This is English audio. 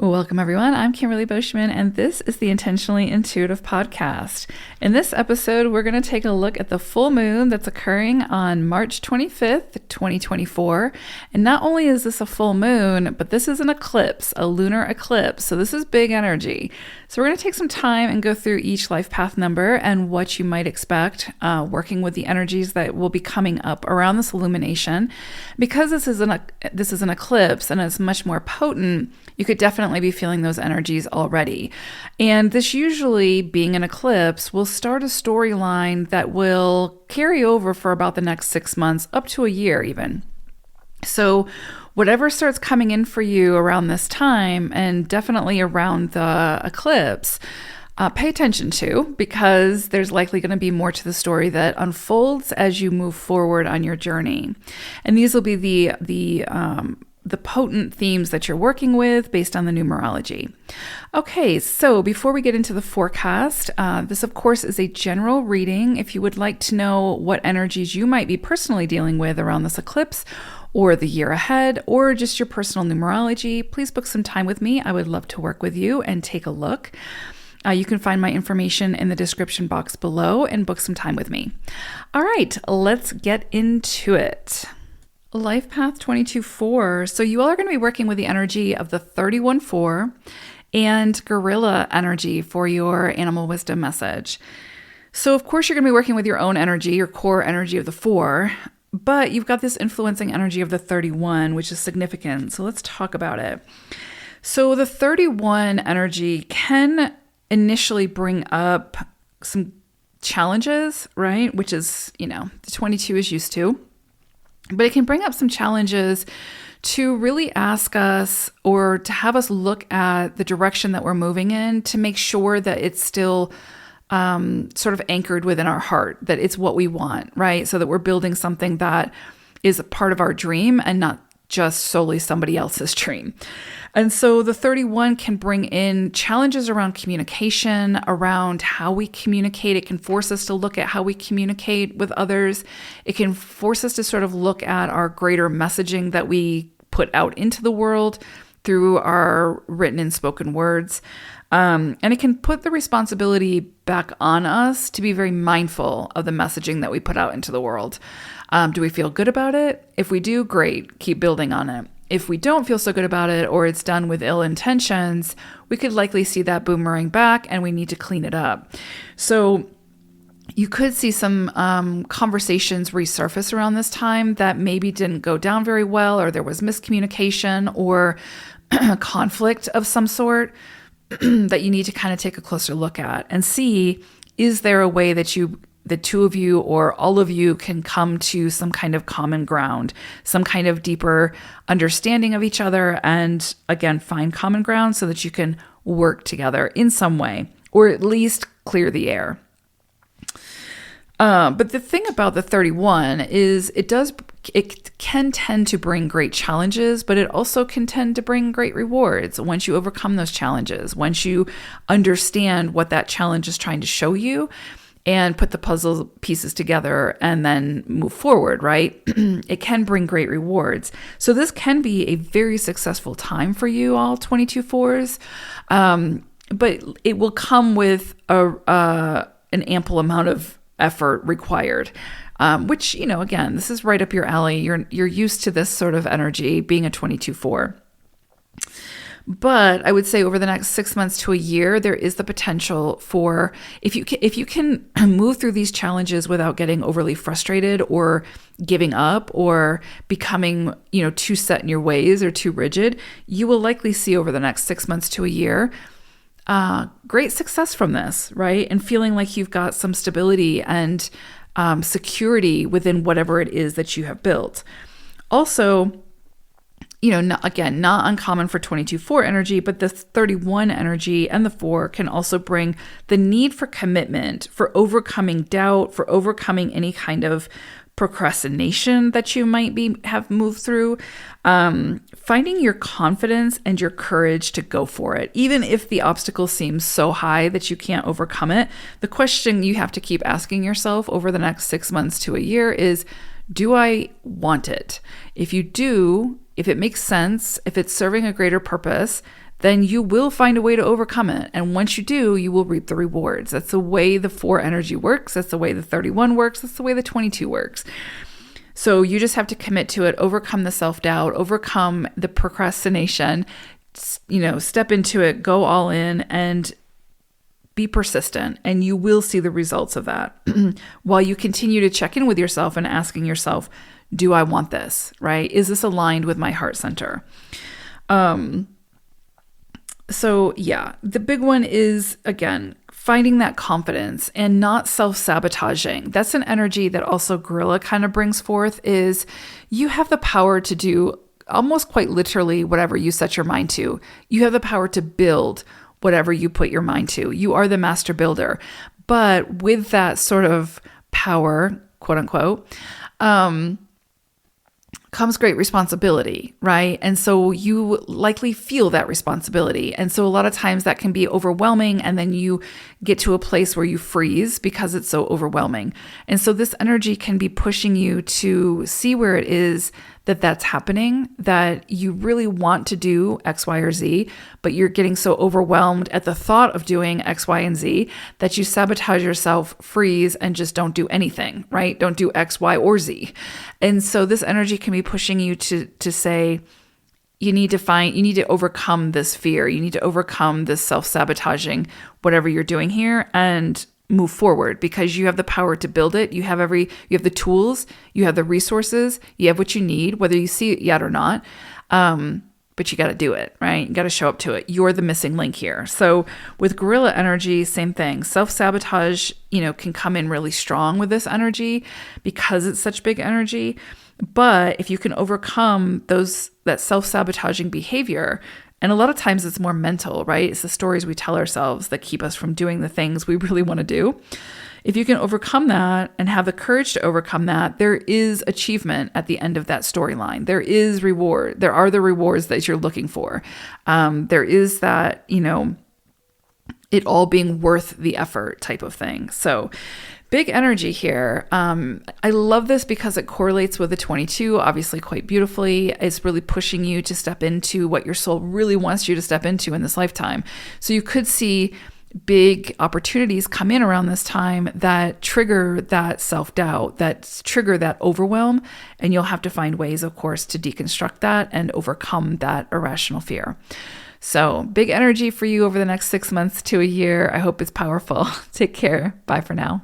Welcome, everyone. I'm Kimberly Boschman, and this is the Intentionally Intuitive Podcast. In this episode, we're going to take a look at the full moon that's occurring on March 25th, 2024. And not only is this a full moon, but this is an eclipse, a lunar eclipse. So this is big energy. So we're going to take some time and go through each life path number and what you might expect, working with the energies that will be coming up around this illumination. Because this is an eclipse and it's much more potent, you could definitely be feeling those energies already. And this usually, being an eclipse, will start a storyline that will carry over for about the next 6 months, up to a year even. So whatever starts coming in for you around this time, and definitely around the eclipse, pay attention to, because there's likely going to be more to the story that unfolds as you move forward on your journey. And these will be the potent themes that you're working with based on the numerology. Okay, so before we get into the forecast, this of course is a general reading. If you would like to know what energies you might be personally dealing with around this eclipse or the year ahead, or just your personal numerology, please book some time with me. I would love to work with you and take a look. You can find my information in the description box below and book some time with me. All right, let's get into it. Life Path 22-4. So you all are going to be working with the energy of the 31-4 and gorilla energy for your animal wisdom message. So of course you're going to be working with your own energy, your core energy of the 4, but you've got this influencing energy of the 31, which is significant. So let's talk about it. So the 31 energy can initially bring up some challenges, right? Which is, the 22 is used to. But it can bring up some challenges to really ask us, or to have us look at the direction that we're moving in, to make sure that it's still sort of anchored within our heart, that it's what we want, right? So that we're building something that is a part of our dream and not just solely somebody else's dream. And so the 31 can bring in challenges around communication, around how we communicate. It can force us to look at how we communicate with others. It can force us to sort of look at our greater messaging that we put out into the world through our written and spoken words. And it can put the responsibility back on us to be very mindful of the messaging that we put out into the world. Do we feel good about it? If we do, great, keep building on it. If we don't feel so good about it, or it's done with ill intentions, we could likely see that boomerang back and we need to clean it up. So you could see some conversations resurface around this time that maybe didn't go down very well, or there was miscommunication or conflict of some sort that you need to kind of take a closer look at and see, is there a way that the two of you or all of you can come to some kind of common ground, some kind of deeper understanding of each other, and again, find common ground so that you can work together in some way, or at least clear the air. But the thing about the 31 is it can tend to bring great challenges, but it also can tend to bring great rewards once you overcome those challenges, once you understand what that challenge is trying to show you, and put the puzzle pieces together and then move forward, right? It can bring great rewards. So this can be a very successful time for you all 22-4s, but it will come with an ample amount of effort required, which, again, this is right up your alley. You're used to this sort of energy, being a 22-4. But I would say over the next 6 months to a year, there is the potential for, if you can move through these challenges without getting overly frustrated or giving up or becoming, too set in your ways or too rigid, you will likely see over the next 6 months to a year great success from this, right? And feeling like you've got some stability and security within whatever it is that you have built. Also, not uncommon for 22-4 energy, but the 31 energy and the 4 can also bring the need for commitment, for overcoming doubt, for overcoming any kind of procrastination that you might have moved through, finding your confidence and your courage to go for it. Even if the obstacle seems so high that you can't overcome it, the question you have to keep asking yourself over the next 6 months to a year is, do I want it? If you do, if it makes sense, if it's serving a greater purpose, then you will find a way to overcome it. And once you do, you will reap the rewards. That's the way the 4 energy works. That's the way the 31 works. That's the way the 22 works. So you just have to commit to it, overcome the self-doubt, overcome the procrastination, step into it, go all in, and be persistent, and you will see the results of that. While you continue to check in with yourself and asking yourself, do I want this, right? Is this aligned with my heart center? So yeah, the big one is, again, finding that confidence and not self-sabotaging. That's an energy that also Gorilla kind of brings forth, is you have the power to do almost quite literally whatever you set your mind to. You have the power to build whatever you put your mind to. You are the master builder. But with that sort of power, quote unquote, comes great responsibility, right? And so you likely feel that responsibility. And so a lot of times that can be overwhelming, and then you get to a place where you freeze because it's so overwhelming. And so this energy can be pushing you to see where it is that's happening, that you really want to do X, Y, or Z, but you're getting so overwhelmed at the thought of doing X, Y, and Z that you sabotage yourself, freeze, and just don't do anything, right? Don't do X, Y, or Z. And so this energy can be pushing you to say, you need to overcome this fear. You need to overcome this self-sabotaging, whatever you're doing here, and move forward, because you have the power to build it. You have the tools, you have the resources, you have what you need, whether you see it yet or not. But you got to do it, right? You got to show up to it. You're the missing link here. So with Gorilla energy, same thing. Self-sabotage, can come in really strong with this energy because it's such big energy. But if you can overcome that self-sabotaging behavior, and a lot of times it's more mental, right? It's the stories we tell ourselves that keep us from doing the things we really want to do. If you can overcome that and have the courage to overcome that, there is achievement at the end of that storyline. There is reward. There are the rewards that you're looking for. There is that, it all being worth the effort type of thing. So big energy here. I love this because it correlates with the 22, obviously quite beautifully. It's really pushing you to step into what your soul really wants you to step into in this lifetime. So you could see big opportunities come in around this time that trigger that self-doubt, that trigger that overwhelm. And you'll have to find ways, of course, to deconstruct that and overcome that irrational fear. So big energy for you over the next 6 months to a year. I hope it's powerful. Take care. Bye for now.